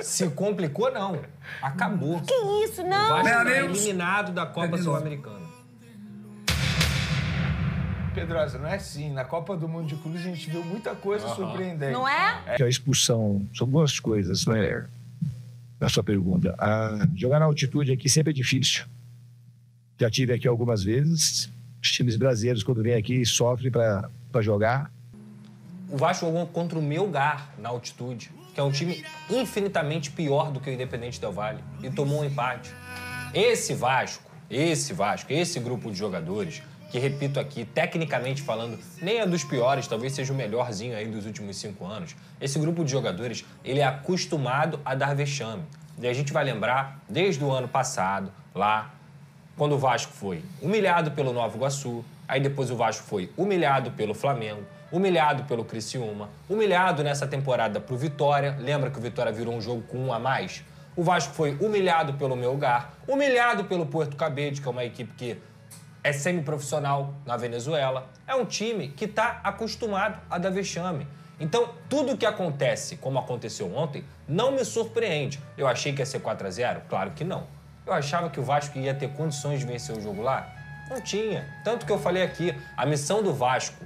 Se complicou, não. Acabou. Que isso, não? O Vasco está eliminado da Copa Sul-Americana. Pedrosa, não é assim. Na Copa do Mundo de Clubes a gente viu muita coisa surpreendente. Não é? A expulsão, são duas coisas, né? Na sua pergunta. Jogar na altitude aqui sempre é difícil. Já tive aqui algumas vezes. Os times brasileiros, quando vêm aqui, sofrem para jogar. O Vasco jogou contra o Melgar na altitude, que é um time infinitamente pior do que o Independente Del Valle, e tomou um empate. Esse grupo de jogadores, que, repito aqui, tecnicamente falando, nem é dos piores, talvez seja o melhorzinho aí dos últimos 5 anos. Esse grupo de jogadores, ele é acostumado a dar vexame. E a gente vai lembrar, desde o ano passado, lá, quando o Vasco foi humilhado pelo Nova Iguaçu, aí depois o Vasco foi humilhado pelo Flamengo, humilhado pelo Criciúma, humilhado nessa temporada pro Vitória. Lembra que o Vitória virou um jogo com 1 a mais? O Vasco foi humilhado pelo Melgar, humilhado pelo Puerto Cabede, que é uma equipe que é semiprofissional na Venezuela. É um time que está acostumado a dar vexame. Então, tudo o que acontece, como aconteceu ontem, não me surpreende. Eu achei que ia ser 4 a 0? Claro que não. Eu achava que o Vasco ia ter condições de vencer o jogo lá? Não tinha. Tanto que eu falei aqui, a missão do Vasco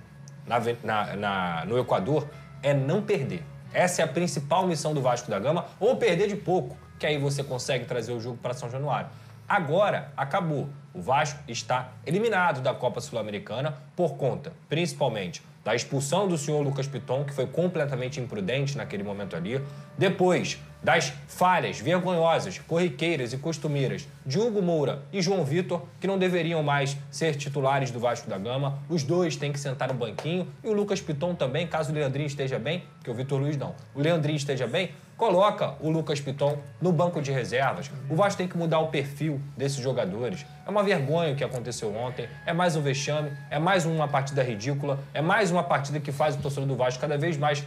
no Equador é não perder. Essa é a principal missão do Vasco da Gama, ou perder de pouco, que aí você consegue trazer o jogo para São Januário. Agora, acabou. O Vasco está eliminado da Copa Sul-Americana por conta, principalmente, da expulsão do senhor Lucas Piton, que foi completamente imprudente naquele momento ali. Depois, das falhas vergonhosas, corriqueiras e costumeiras de Hugo Moura e João Vitor, que não deveriam mais ser titulares do Vasco da Gama. Os dois têm que sentar no banquinho. E o Lucas Piton também, caso o Leandrinho esteja bem, que o Vitor Luiz não. O Leandrinho esteja bem, coloca o Lucas Piton no banco de reservas. O Vasco tem que mudar o perfil desses jogadores. É uma vergonha o que aconteceu ontem, é mais um vexame, é mais uma partida ridícula, é mais uma partida que faz o torcedor do Vasco cada vez mais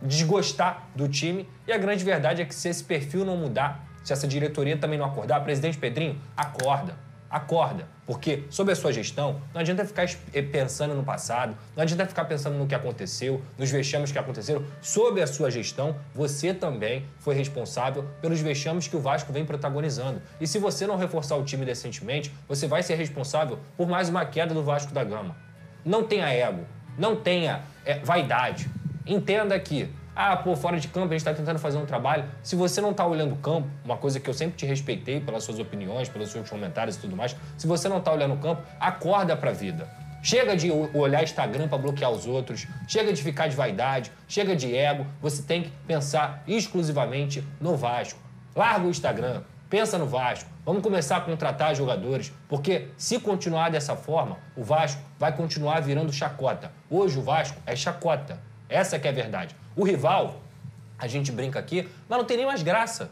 desgostar do time. E a grande verdade é que se esse perfil não mudar, se essa diretoria também não acordar, presidente Pedrinho, acorda. Porque, sob a sua gestão, não adianta ficar pensando no passado, não adianta ficar pensando no que aconteceu, nos vexames que aconteceram. Sob a sua gestão, você também foi responsável pelos vexames que o Vasco vem protagonizando. E se você não reforçar o time decentemente, você vai ser responsável por mais uma queda do Vasco da Gama. Não tenha ego, não tenha vaidade. Entenda que, fora de campo a gente está tentando fazer um trabalho. Se você não está olhando o campo, uma coisa que eu sempre te respeitei pelas suas opiniões, pelos seus comentários e tudo mais, se você não está olhando o campo, acorda pra vida. Chega de olhar Instagram para bloquear os outros, chega de ficar de vaidade, chega de ego, você tem que pensar exclusivamente no Vasco. Larga o Instagram, pensa no Vasco, vamos começar a contratar jogadores, porque se continuar dessa forma, o Vasco vai continuar virando chacota. Hoje o Vasco é chacota. Essa que é a verdade. O rival, a gente brinca aqui, mas não tem nem mais graça.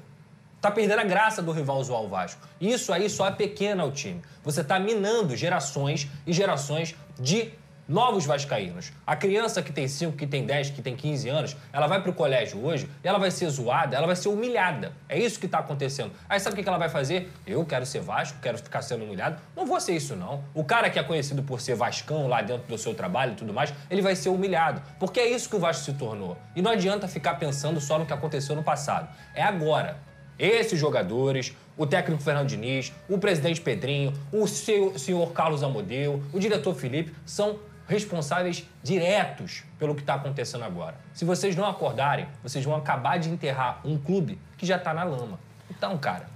Tá perdendo a graça do rival zoar o Vasco. Isso aí só é pequeno ao time. Você tá minando gerações e gerações de novos vascaínos. A criança que tem 5, que tem 10, que tem 15 anos, ela vai pro colégio hoje e ela vai ser zoada, ela vai ser humilhada. É isso que tá acontecendo. Aí sabe o que ela vai fazer? Eu quero ser Vasco, quero ficar sendo humilhado. Não vou ser isso, não. O cara que é conhecido por ser vascão lá dentro do seu trabalho e tudo mais, ele vai ser humilhado. Porque é isso que o Vasco se tornou. E não adianta ficar pensando só no que aconteceu no passado. É agora. Esses jogadores, o técnico Fernando Diniz, o presidente Pedrinho, o senhor Carlos Amodeu, o diretor Felipe, são responsáveis diretos pelo que está acontecendo agora. Se vocês não acordarem, vocês vão acabar de enterrar um clube que já está na lama. Então, cara,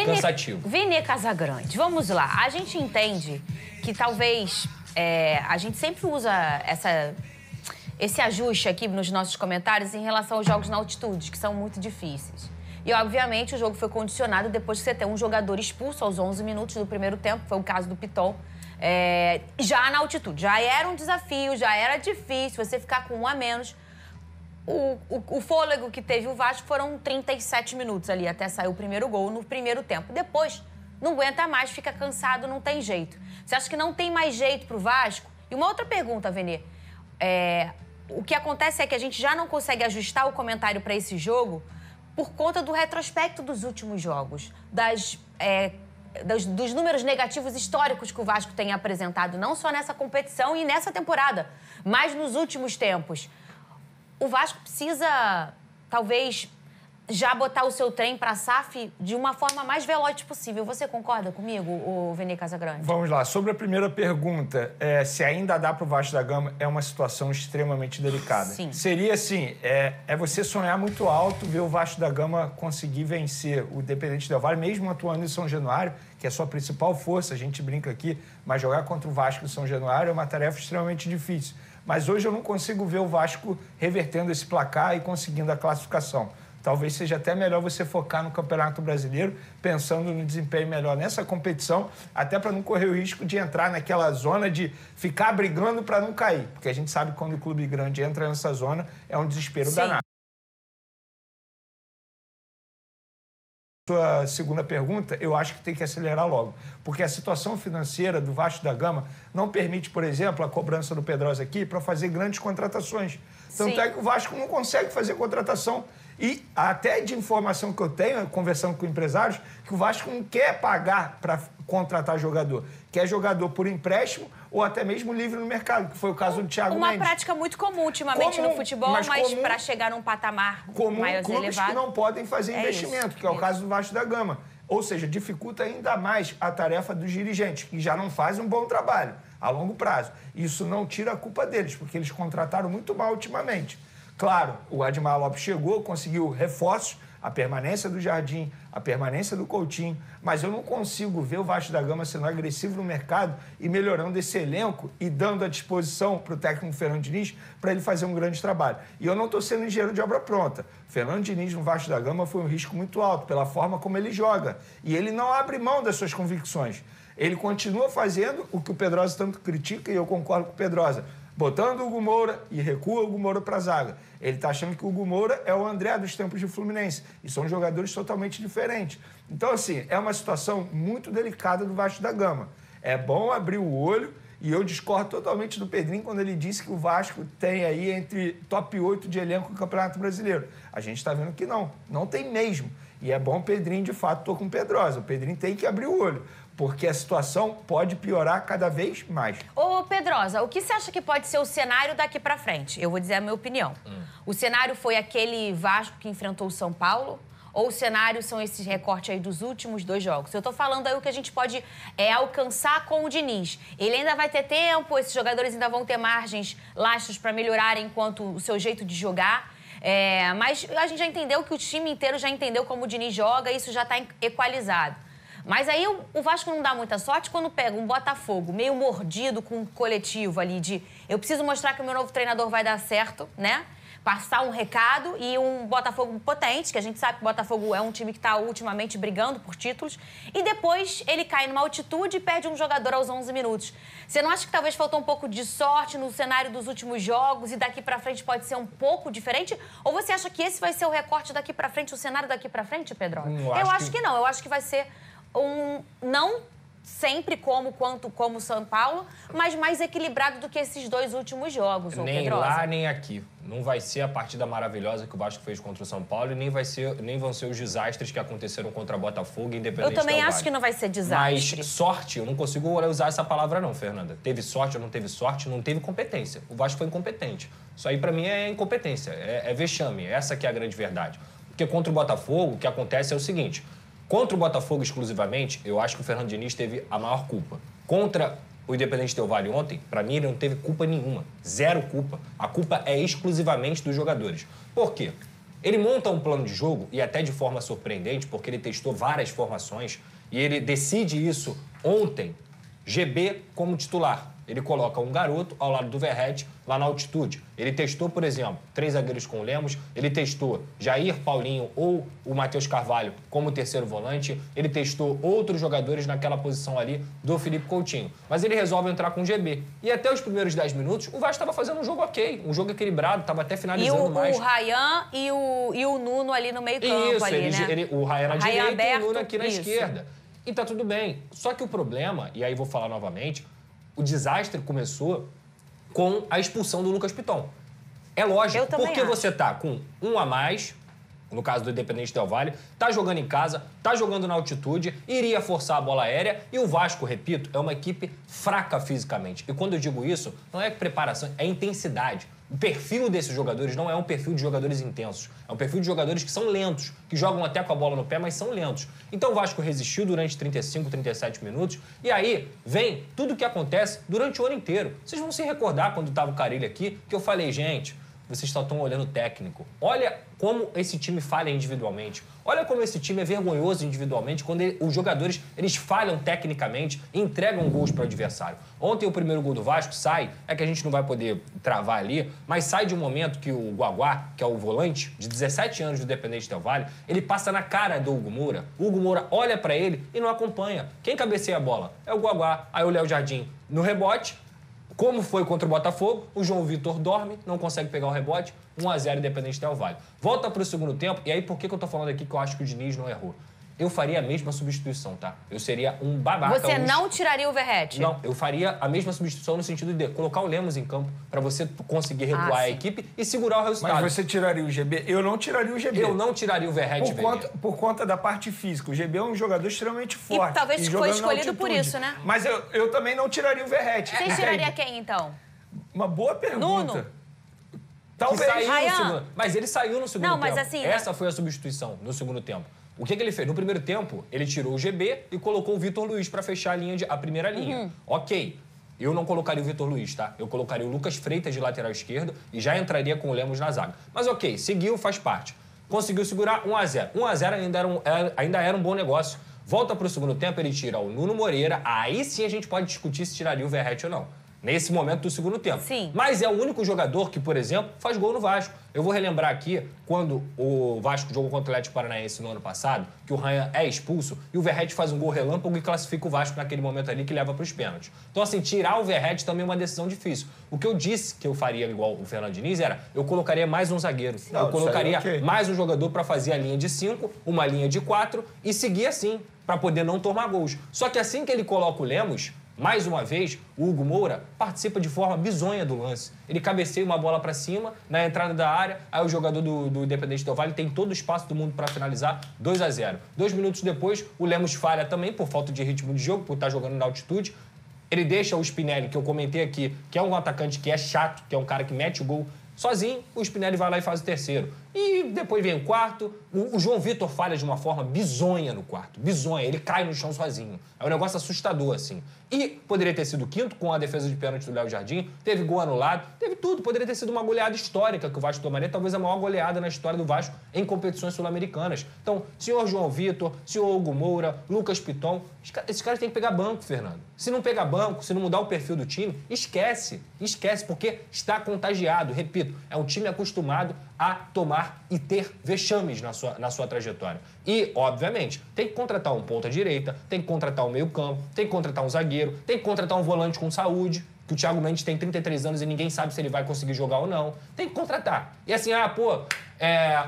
cansativo. Vene Casagrande, vamos lá. A gente entende que talvez a gente sempre usa esse ajuste aqui nos nossos comentários em relação aos jogos na altitude, que são muito difíceis. E, obviamente, o jogo foi condicionado depois de você ter um jogador expulso aos 11 minutos do primeiro tempo, foi o caso do Piton. Já na altitude, já era um desafio, já era difícil você ficar com 1 a menos. O fôlego que teve o Vasco foram 37 minutos ali, até sair o primeiro gol no primeiro tempo. Depois, não aguenta mais, fica cansado, não tem jeito. Você acha que não tem mais jeito pro Vasco? E uma outra pergunta, Venê. O que acontece é que a gente já não consegue ajustar o comentário para esse jogo por conta do retrospecto dos últimos jogos, dos números negativos históricos que o Vasco tem apresentado, não só nessa competição e nessa temporada, mas nos últimos tempos. O Vasco precisa, talvez, já botar o seu trem para a SAF de uma forma mais veloz possível. Você concorda comigo, o Vene Casagrande? Vamos lá. Sobre a primeira pergunta, se ainda dá para o Vasco da Gama, é uma situação extremamente delicada. Sim. Seria assim, você sonhar muito alto, ver o Vasco da Gama conseguir vencer o Independente Del Valle, mesmo atuando em São Januário, que é a sua principal força, a gente brinca aqui, mas jogar contra o Vasco em São Januário é uma tarefa extremamente difícil. Mas hoje eu não consigo ver o Vasco revertendo esse placar e conseguindo a classificação. Talvez seja até melhor você focar no Campeonato Brasileiro, pensando no desempenho melhor nessa competição, até para não correr o risco de entrar naquela zona de ficar brigando para não cair. Porque a gente sabe que quando o clube grande entra nessa zona, é um desespero danado. Sua segunda pergunta, eu acho que tem que acelerar logo, porque a situação financeira do Vasco da Gama não permite, por exemplo, a cobrança do Pedrosa aqui para fazer grandes contratações. Tanto é que o Vasco não consegue fazer contratação. E até de informação que eu tenho, conversando com empresários, que o Vasco não quer pagar para contratar jogador. Quer jogador por empréstimo ou até mesmo livre no mercado, que foi o caso do Thiago Mendes. Uma prática muito comum ultimamente no futebol, mas para chegar num patamar mais clubes elevado... que não podem fazer investimento, que é o caso do Vasco da Gama. Ou seja, dificulta ainda mais a tarefa dos dirigentes, que já não fazem um bom trabalho a longo prazo. Isso não tira a culpa deles, porque eles contrataram muito mal ultimamente. Claro, o Admar Lopes chegou, conseguiu reforços, a permanência do Jardim, a permanência do Coutinho, mas eu não consigo ver o Vasco da Gama sendo agressivo no mercado e melhorando esse elenco e dando a disposição para o técnico Fernando Diniz para ele fazer um grande trabalho. E eu não estou sendo engenheiro de obra pronta. Fernando Diniz no Vasco da Gama foi um risco muito alto pela forma como ele joga. E ele não abre mão das suas convicções. Ele continua fazendo o que o Pedrosa tanto critica, e eu concordo com o Pedrosa, botando o Hugo Moura e recua o Hugo Moura para a zaga. Ele está achando que o Hugo Moura é o André dos tempos de Fluminense. E são jogadores totalmente diferentes. Então, assim, é uma situação muito delicada do Vasco da Gama. É bom abrir o olho, e eu discordo totalmente do Pedrinho quando ele disse que o Vasco tem aí entre top 8 de elenco no Campeonato Brasileiro. A gente está vendo que não tem mesmo. E é bom o Pedrinho, de fato, estou com o Pedrosa. O Pedrinho tem que abrir o olho, porque a situação pode piorar cada vez mais. Ô, Pedrosa, o que você acha que pode ser o cenário daqui pra frente? Eu vou dizer a minha opinião. O cenário foi aquele Vasco que enfrentou o São Paulo? Ou o cenário são esses recortes aí dos últimos 2 jogos? Eu tô falando aí o que a gente pode alcançar com o Diniz. Ele ainda vai ter tempo, esses jogadores ainda vão ter margens, lastros para melhorarem enquanto o seu jeito de jogar. Mas a gente já entendeu que o time inteiro já entendeu como o Diniz joga, isso já tá equalizado. Mas aí o Vasco não dá muita sorte quando pega um Botafogo meio mordido com um coletivo ali de eu preciso mostrar que o meu novo treinador vai dar certo, né? Passar um recado, e um Botafogo potente, que a gente sabe que o Botafogo é um time que está ultimamente brigando por títulos, e depois ele cai numa altitude e perde um jogador aos 11 minutos. Você não acha que talvez faltou um pouco de sorte no cenário dos últimos jogos e daqui pra frente pode ser um pouco diferente? Ou você acha que esse vai ser o recorte daqui pra frente, o cenário daqui pra frente, Pedro? Eu acho que não. Eu acho que vai ser não sempre como o São Paulo, mas mais equilibrado do que esses 2 últimos jogos, nem Pedrosa. lá, nem aqui. Não vai ser a partida maravilhosa que o Vasco fez contra o São Paulo e nem vão ser os desastres que aconteceram contra o Botafogo e Independente Del Valle. Eu também acho que não vai ser desastre. Mas sorte, eu não consigo usar essa palavra não, Fernanda. Teve sorte ou não teve sorte, não teve competência. O Vasco foi incompetente. Isso aí, pra mim, é incompetência, é vexame. Essa que é a grande verdade. Porque contra o Botafogo, o que acontece é o seguinte: contra o Botafogo exclusivamente, eu acho que o Fernando Diniz teve a maior culpa. Contra o Independente Del Valle ontem, pra mim, ele não teve culpa nenhuma. 0 culpa. A culpa é exclusivamente dos jogadores. Por quê? Ele monta um plano de jogo, e até de forma surpreendente, porque ele testou várias formações, e ele decide isso ontem, GB como titular. Ele coloca um garoto ao lado do Verratti, lá na altitude. Ele testou, por exemplo, 3 zagueiros com o Lemos. Ele testou Jair, Paulinho ou o Matheus Carvalho como terceiro volante. Ele testou outros jogadores naquela posição ali do Felipe Coutinho. Mas ele resolve entrar com o GB. E até os primeiros 10 minutos, o Vasco estava fazendo um jogo ok. Um jogo equilibrado, estava até finalizando mais. E o Ryan e o Nuno ali no meio campo. Isso, ali, né? O Ryan na direita aberto, e o Nuno aqui na isso. esquerda. E tá tudo bem. Só que o problema, e aí vou falar novamente, o desastre começou com a expulsão do Lucas Piton. É lógico, porque você tá com um a mais, no caso do Independente Del Valle, tá jogando em casa, tá jogando na altitude, iria forçar a bola aérea, e o Vasco, repito, é uma equipe fraca fisicamente. E quando eu digo isso, não é preparação, é intensidade. O perfil desses jogadores não é um perfil de jogadores intensos. É um perfil de jogadores que são lentos, que jogam até com a bola no pé, mas são lentos. Então o Vasco resistiu durante 35, 37 minutos. E aí vem tudo o que acontece durante o ano inteiro. Vocês vão se recordar quando estava o Carille aqui, que eu falei, gente, vocês só estão olhando o técnico. Olha como esse time falha individualmente. Olha como esse time é vergonhoso individualmente quando os jogadores eles falham tecnicamente e entregam gols para o adversário. Ontem o primeiro gol do Vasco sai, é que a gente não vai poder travar ali, mas sai de um momento que o Guaguá, que é o volante de 17 anos do Independente Del Valle, ele passa na cara do Hugo Moura. O Hugo Moura olha para ele e não acompanha. Quem cabeceia a bola? É o Guaguá. Aí o Léo Jardim no rebote. Como foi contra o Botafogo, o João Vitor dorme, não consegue pegar o rebote, 1-0 Independente Del Valle. Volta para o segundo tempo, e aí por que eu tô falando aqui que eu acho que o Diniz não errou? Eu faria a mesma substituição, tá? Eu seria um babaca. Você não tiraria o Verratti? Não, eu faria a mesma substituição no sentido de colocar o Lemos em campo para você conseguir recuar a equipe e segurar o resultado. Mas você tiraria o GB? Eu não tiraria o GB. Eu não tiraria o Verratti. Por conta da parte física. O GB é um jogador extremamente forte. E talvez foi escolhido por isso, né? Mas eu também não tiraria o Verratti. Você tiraria quem, então? Uma boa pergunta. Nuno? Talvez. Mas ele saiu no segundo tempo. Mas assim, essa foi a substituição no segundo tempo. O que ele fez? No primeiro tempo, ele tirou o GB e colocou o Vitor Luiz para fechar a primeira linha. Ok. Eu não colocaria o Vitor Luiz, tá? Eu colocaria o Lucas Freitas de lateral esquerdo e já entraria com o Lemos na zaga. Mas ok, seguiu, faz parte. Conseguiu segurar 1-0. 1-0 ainda era um bom negócio. Volta para o segundo tempo, ele tira o Nuno Moreira. Aí sim a gente pode discutir se tiraria o Verratti ou não. Nesse momento do segundo tempo. Sim. Mas é o único jogador que, por exemplo, faz gol no Vasco. Eu vou relembrar aqui, quando o Vasco jogou contra o Atlético Paranaense no ano passado, que o Ryan é expulso e o Verratti faz um gol relâmpago e classifica o Vasco naquele momento ali que leva para os pênaltis. Então, assim, tirar o Verratti também é uma decisão difícil. O que eu disse que eu faria igual o Fernando Diniz era, eu colocaria mais um zagueiro. Eu colocaria mais um jogador para fazer a linha de 5, uma linha de 4 e seguir assim, para poder não tomar gols. Só que assim que ele coloca o Lemos, mais uma vez, o Hugo Moura participa de forma bizonha do lance. Ele cabeceia uma bola para cima, na entrada da área, aí o jogador do Independente Del Valle tem todo o espaço do mundo para finalizar, 2-0. 2 minutos depois, o Lemos falha também por falta de ritmo de jogo, por estar jogando na altitude. Ele deixa o Spinelli, que eu comentei aqui, que é um atacante que é chato, que é um cara que mete o gol sozinho, o Spinelli vai lá e faz o terceiro. E depois vem o quarto. O João Vitor falha de uma forma bizonha no quarto. Bizonha. Ele cai no chão sozinho. É um negócio assustador, assim. E poderia ter sido o quinto, com a defesa de pênalti do Léo Jardim. Teve gol anulado. Teve tudo. Poderia ter sido uma goleada histórica que o Vasco tomaria. Talvez a maior goleada na história do Vasco em competições sul-americanas. Então, senhor João Vitor, senhor Hugo Moura, Lucas Piton, esses caras têm que pegar banco, Fernando. Se não pegar banco, se não mudar o perfil do time, esquece. Esquece, porque está contagiado. Repito, é um time acostumado a tomar e ter vexames na sua trajetória. E, obviamente, tem que contratar um ponta-direita, tem que contratar um meio-campo, tem que contratar um zagueiro, tem que contratar um volante com saúde, que o Thiago Mendes tem 33 anos e ninguém sabe se ele vai conseguir jogar ou não. Tem que contratar. E assim,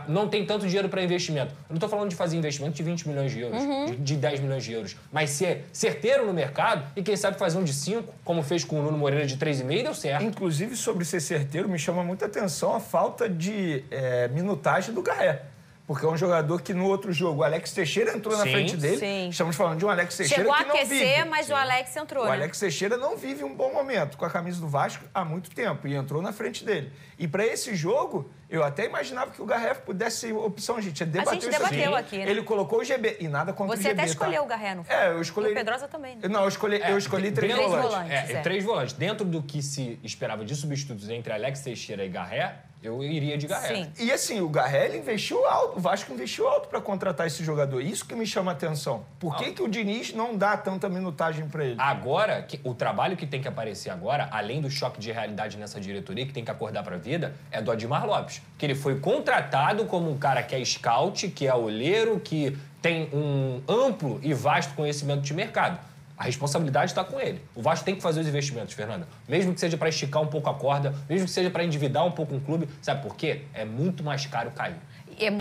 não tem tanto dinheiro para investimento. Eu não estou falando de fazer investimento de 20 milhões de euros, de 10 milhões de euros, mas ser certeiro no mercado e quem sabe fazer um de 5, como fez com o Nuno Moreira de 3,5 e deu certo. Inclusive, sobre ser certeiro, me chama muita atenção a falta de minutagem do Garré. Porque é um jogador que no outro jogo, o Alex Teixeira entrou na frente dele. Sim. Estamos falando de um Alex Teixeira que não vive. Chegou a aquecer, mas o Alex entrou, O Alex Teixeira não vive um bom momento com a camisa do Vasco há muito tempo e entrou na frente dele. E para esse jogo, eu até imaginava que o Garré pudesse ser opção. A gente debateu aqui, né? Ele colocou o GB e nada contra o GB. Você até escolheu o Garré, não foi? Eu escolhi. E o Pedrosa também, né? Não, eu escolhi 3 volantes. 3 volantes. Dentro do que se esperava de substitutos entre Alex Teixeira e Garré, eu iria de Garré. Sim. E assim, o Garré, ele investiu alto, o Vasco investiu alto para contratar esse jogador. Isso que me chama a atenção. Por que o Diniz não dá tanta minutagem para ele? Agora, o trabalho que tem que aparecer agora, além do choque de realidade nessa diretoria, que tem que acordar para a vida, é do Adimar Lopes. Que ele foi contratado como um cara que é scout, que é olheiro, que tem um amplo e vasto conhecimento de mercado. A responsabilidade está com ele. O Vasco tem que fazer os investimentos, Fernanda. Mesmo que seja para esticar um pouco a corda, mesmo que seja para endividar um pouco um clube. Sabe por quê? É muito mais caro cair.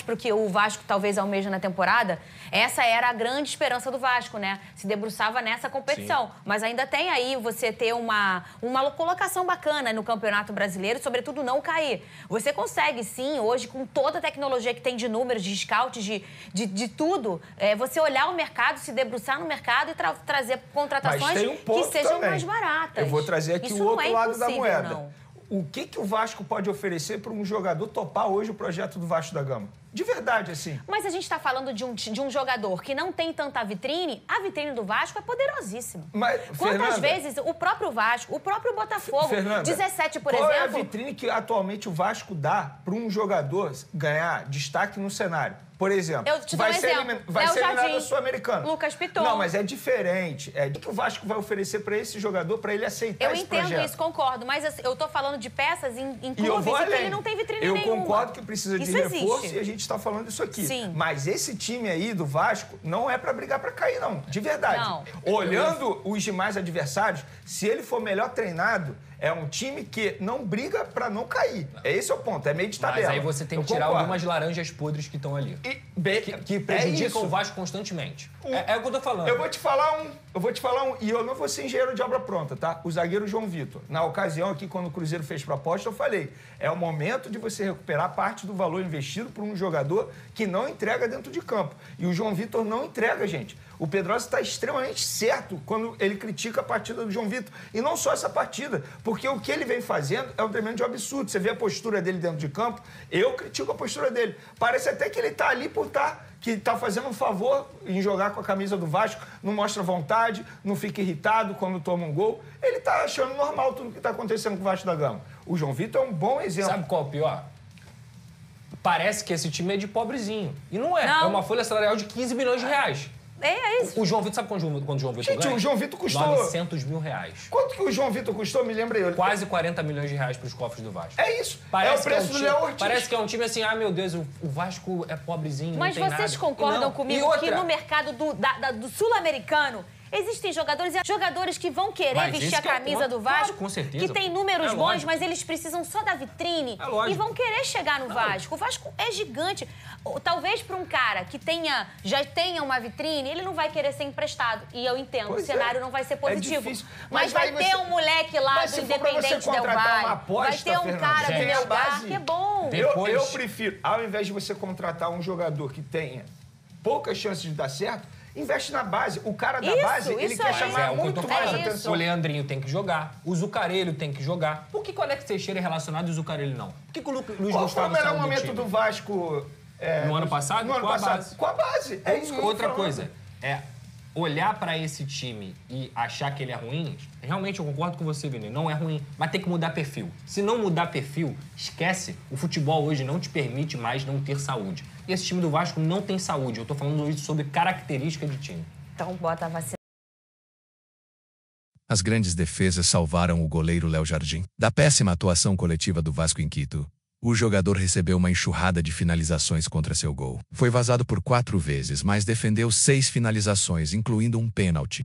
Porque o Vasco talvez almeja na temporada, essa era a grande esperança do Vasco, né? Se debruçava nessa competição. Sim. Mas ainda tem aí você ter uma colocação bacana no Campeonato Brasileiro, sobretudo não cair. Você consegue, sim, hoje, com toda a tecnologia que tem de números, de scouts, de tudo, você olhar o mercado, se debruçar no mercado e trazer contratações que sejam mais baratas. Eu vou trazer aqui o outro lado da moeda. Não. o que o Vasco pode oferecer para um jogador topar hoje o projeto do Vasco da Gama? De verdade, assim. Mas a gente está falando de um jogador que não tem tanta vitrine. A vitrine do Vasco é poderosíssima. Mas, quantas vezes o próprio Vasco, o próprio Botafogo, Fernanda, 17, por exemplo... Qual é a vitrine que atualmente o Vasco dá para um jogador ganhar destaque no cenário? Por exemplo, eu te dou um exemplo. Vai ser eliminado da Sul-Americana. Lucas Piton. Não, mas é diferente. O que o Vasco vai oferecer para esse jogador para ele aceitar esse projeto? Eu entendo isso, concordo. Mas assim, eu tô falando de peças em clubes em que ele não tem vitrine nenhuma. Eu concordo que precisa de reforço e a gente está falando isso aqui. Sim. Mas esse time aí do Vasco não é para brigar para cair, não. De verdade. Não. Olhando os demais adversários, se ele for melhor treinado, é um time que não briga para não cair. Esse é o ponto, é meio de tabela. Mas aí você tem que tirar algumas laranjas podres que estão ali. Que prejudicam o Vasco constantemente. É o que eu tô falando. Eu vou te falar um, e eu não vou ser engenheiro de obra pronta, tá? O zagueiro João Vitor. Na ocasião aqui, quando o Cruzeiro fez proposta, eu falei, é o momento de você recuperar parte do valor investido por um jogador que não entrega dentro de campo. E o João Vitor não entrega, gente. O Pedrosa está extremamente certo quando ele critica a partida do João Vitor. E não só essa partida, porque o que ele vem fazendo é um tremendo absurdo. Você vê a postura dele dentro de campo, eu critico a postura dele. Parece até que ele está ali por que está fazendo um favor em jogar com a camisa do Vasco, não mostra vontade, não fica irritado quando toma um gol. Ele está achando normal tudo que está acontecendo com o Vasco da Gama. O João Vitor é um bom exemplo. Sabe qual é o pior? Parece que esse time é de pobrezinho. E não é. Não. É uma folha salarial de 15 milhões de reais. É isso. O João Vitor, sabe quanto o João Vitor ganha? Gente, o João Vitor custou... 900 mil reais. Quanto que o João Vitor custou? Me lembra aí. Quase 40 milhões de reais para os cofres do Vasco. É isso. Parece é o preço do Léo Ortiz. Parece que é um time assim, meu Deus, o Vasco é pobrezinho, Mas não tem vocês nada. concordam comigo que no mercado do sul-americano existem jogadores que vão querer vestir a camisa do Vasco, claro, com certeza, que tem números bons, lógico. mas eles precisam só da vitrine e vão querer chegar no Vasco. O Vasco é gigante. Talvez para um cara que já tenha uma vitrine, ele não vai querer ser emprestado. E eu entendo, o cenário não vai ser positivo. Mas vai ter um moleque lá do Independente Del Valle, vai ter um cara do Melgar que é bom. Eu prefiro, ao invés de você contratar um jogador que tenha poucas chances de dar certo, investe na base. O cara da base, ele quer chamar muito mais atenção. O Leandrinho tem que jogar, o Zucarelho tem que jogar. Por que o Alex Teixeira é relacionado e o Zucarelho não? Por que o Luiz Gustavo Qual foi o melhor momento do Vasco? No ano passado? No ano passado. Com a base. É isso que eu tô Outra falando. coisa, olhar pra esse time e achar que ele é ruim, realmente eu concordo com você, Vini, não é ruim, mas tem que mudar perfil. Se não mudar perfil, esquece. O futebol hoje não te permite mais não ter saúde. E esse time do Vasco não tem saúde. Eu tô falando hoje sobre característica de time. Então bota a vacina. As grandes defesas salvaram o goleiro Léo Jardim da péssima atuação coletiva do Vasco em Quito. O jogador recebeu uma enxurrada de finalizações contra seu gol. Foi vazado por 4 vezes, mas defendeu 6 finalizações, incluindo um pênalti.